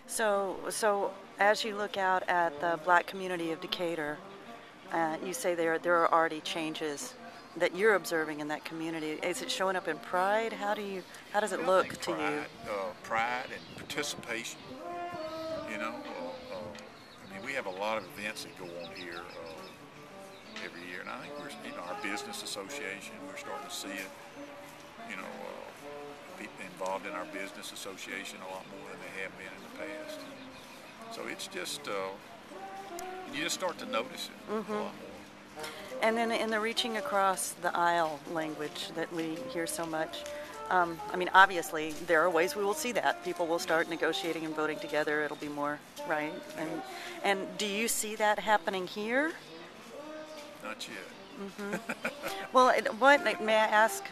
So as you look out at the black community of Decatur, you say there are already changes that you're observing in that community. Is it showing up in pride? How does it Well, I look think to you? pride and participation. You know, I mean, we have a lot of events that go on here every year, and I think our business association, we're starting to see it. You know, people involved in our business association a lot more than they have been in the past. So it's just you just start to notice it a lot more. And then in the reaching across the aisle language that we hear so much, I mean, obviously, there are ways we will see that. People will start negotiating and voting together. It'll be more, right? And do you see that happening here? Not yet. Well, may I ask,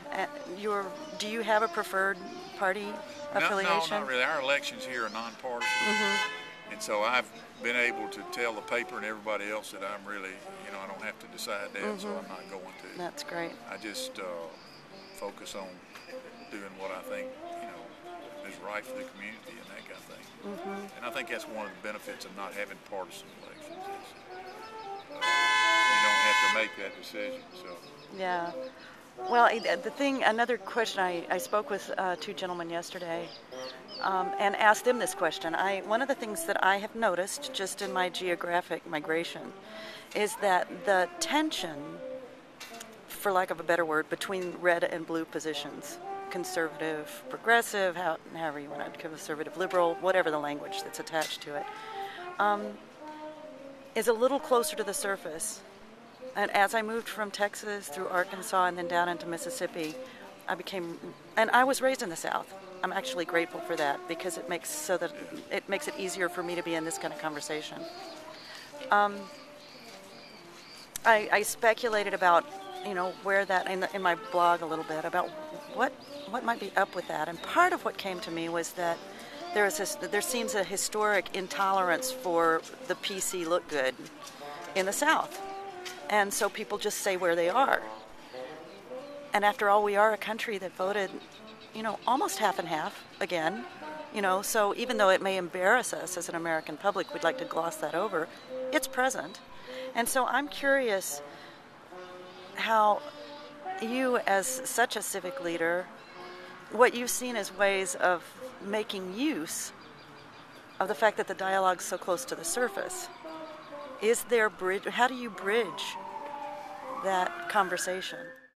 do you have a preferred party affiliation? No, not really. Our elections here are nonpartisan. And so I've been able to tell the paper and everybody else that I'm really, I don't have to decide that, so I'm not going to. That's great. I just focus on doing what I think, is right for the community and that kind of thing. And I think that's one of the benefits of not having partisan elections is you don't have to make that decision. So. Yeah. Well, another question, I spoke with two gentlemen yesterday and asked them this question. One of the things that I have noticed just in my geographic migration is that the tension, for lack of a better word, between red and blue positions, conservative, progressive, however you want to, conservative, liberal, whatever the language that's attached to it, is a little closer to the surface. And as I moved from Texas through Arkansas and then down into Mississippi, and I was raised in the South. I'm actually grateful for that because it makes it easier for me to be in this kind of conversation. I speculated about, where that in my blog a little bit about what might be up with that, and part of what came to me was that there seems a historic intolerance for the PC look good in the South. And so people just say where they are. And after all, we are a country that voted, almost half and half again. So even though it may embarrass us as an American public, we'd like to gloss that over, it's present. And so I'm curious how you, as such a civic leader, what you've seen as ways of making use of the fact that the dialogue's so close to the surface. Is there how do you bridge that conversation?